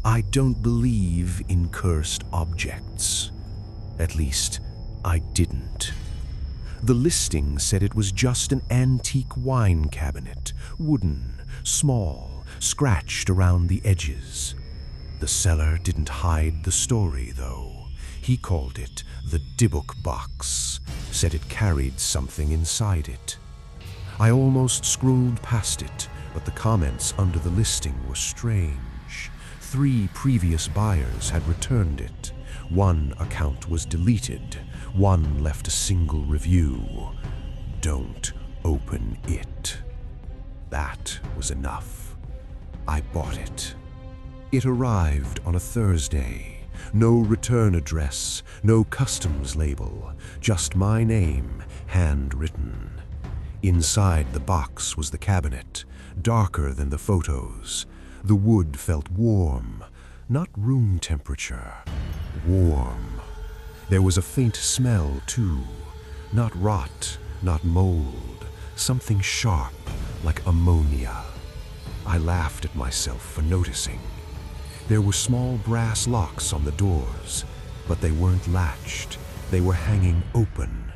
I don't believe in cursed objects. At least, I didn't. The listing said it was just an antique wine cabinet, wooden, small, scratched around the edges. The seller didn't hide the story, though. He called it the Dybbuk Box, said it carried something inside it. I almost scrolled past it, but the comments under the listing were strange. 3 previous buyers had returned it. 1 account was deleted. 1 left a single review. Don't open it. That was enough. I bought it. It arrived on a Thursday. No return address, no customs label, just my name, handwritten. Inside the box was the cabinet, darker than the photos. The wood felt warm, not room temperature, warm. There was a faint smell, too. Not rot, not mold, something sharp, like ammonia. I laughed at myself for noticing. There were small brass locks on the doors, but they weren't latched. They were hanging open.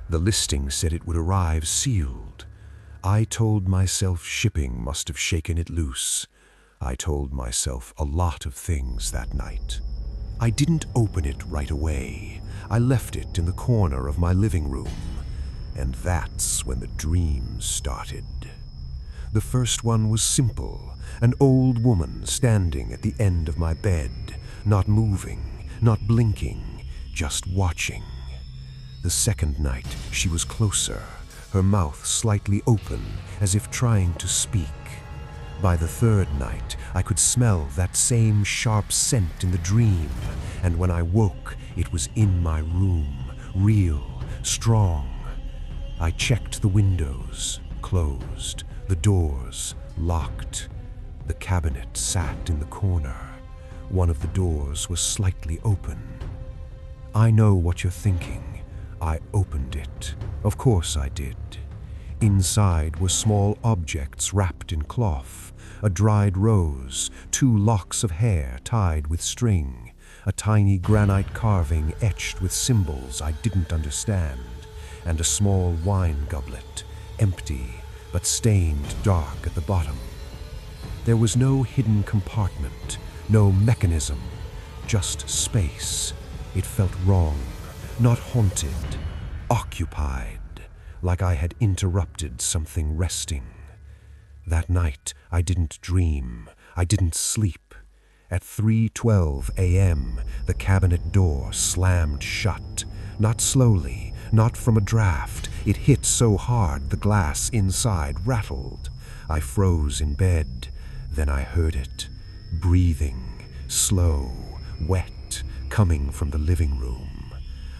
The listing said it would arrive sealed. I told myself shipping must have shaken it loose. I told myself a lot of things that night. I didn't open it right away. I left it in the corner of my living room. And that's when the dreams started. The first one was simple. An old woman standing at the end of my bed, not moving, not blinking, just watching. The second night, she was closer, her mouth slightly open, as if trying to speak. By the third night, I could smell that same sharp scent in the dream, and when I woke, it was in my room, real, strong. I checked the windows, closed, the doors, locked. The cabinet sat in the corner. One of the doors was slightly open. I know what you're thinking. I opened it. Of course I did. Inside were small objects wrapped in cloth, a dried rose, 2 locks of hair tied with string, a tiny granite carving etched with symbols I didn't understand, and a small wine goblet, empty but stained dark at the bottom. There was no hidden compartment, no mechanism, just space. It felt wrong, not haunted, occupied, like I had interrupted something resting. That night, I didn't dream, I didn't sleep. At 3:12 a.m., the cabinet door slammed shut, not slowly, not from a draft. It hit so hard the glass inside rattled. I froze in bed. Then I heard it, breathing, slow, wet, coming from the living room.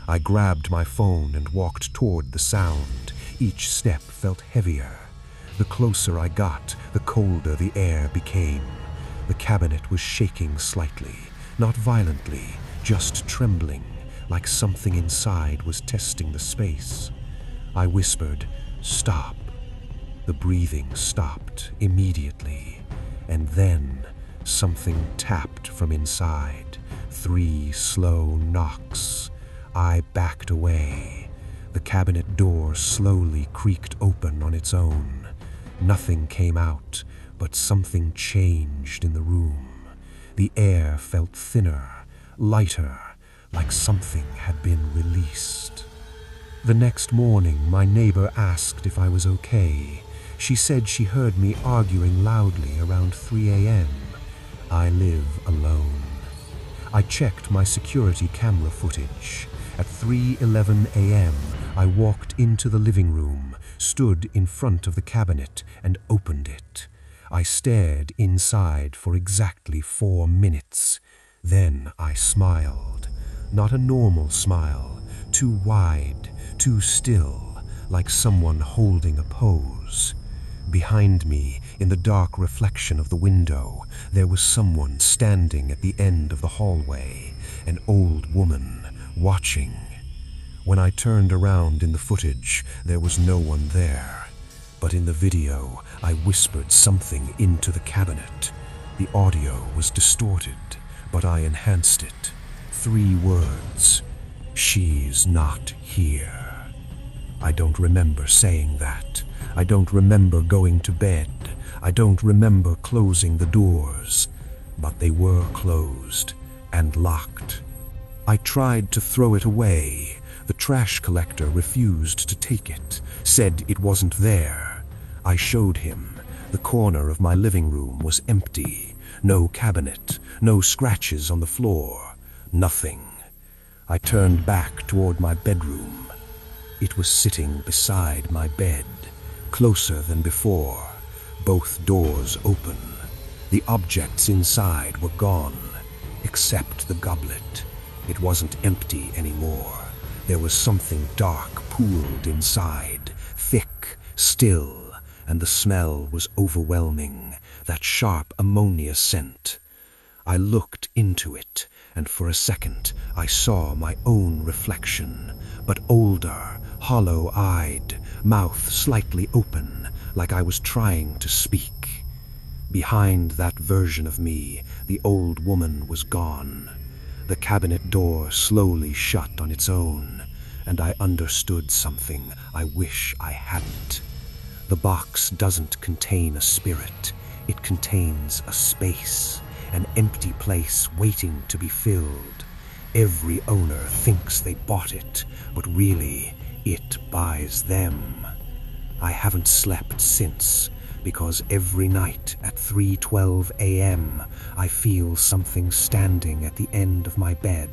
I grabbed my phone and walked toward the sound. Each step felt heavier. The closer I got, the colder the air became. The cabinet was shaking slightly, not violently, just trembling, like something inside was testing the space. I whispered, "Stop." The breathing stopped immediately. And then something tapped from inside. 3 slow knocks. I backed away. The cabinet door slowly creaked open on its own. Nothing came out, but something changed in the room. The air felt thinner, lighter, like something had been released. The next morning, my neighbor asked if I was okay. She said she heard me arguing loudly around 3 a.m. I live alone. I checked my security camera footage. At 3:11 a.m., I walked into the living room, stood in front of the cabinet, and opened it. I stared inside for exactly 4 minutes. Then I smiled. Not a normal smile, too wide, too still, like someone holding a pose. Behind me, in the dark reflection of the window, there was someone standing at the end of the hallway, an old woman, watching. When I turned around in the footage, there was no one there. But in the video, I whispered something into the cabinet. The audio was distorted, but I enhanced it. 3 words. "She's not here." I don't remember saying that. I don't remember going to bed. I don't remember closing the doors. But they were closed and locked. I tried to throw it away. The trash collector refused to take it, said it wasn't there. I showed him. The corner of my living room was empty. No cabinet, no scratches on the floor, nothing. I turned back toward my bedroom. It was sitting beside my bed, closer than before, both doors open. The objects inside were gone, except the goblet. It wasn't empty anymore. There was something dark pooled inside, thick, still, and the smell was overwhelming, that sharp ammonia scent. I looked into it, and for a second I saw my own reflection, but older, hollow-eyed, mouth slightly open, like I was trying to speak. Behind that version of me, the old woman was gone. The cabinet door slowly shut on its own, and I understood something I wish I hadn't. The box doesn't contain a spirit. It contains a space, an empty place waiting to be filled. Every owner thinks they bought it, but really, it buys them. I haven't slept since, because every night at 3:12 a.m. I feel something standing at the end of my bed,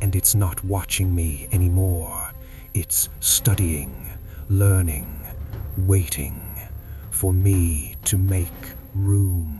and it's not watching me anymore. It's studying, learning, waiting for me to make room.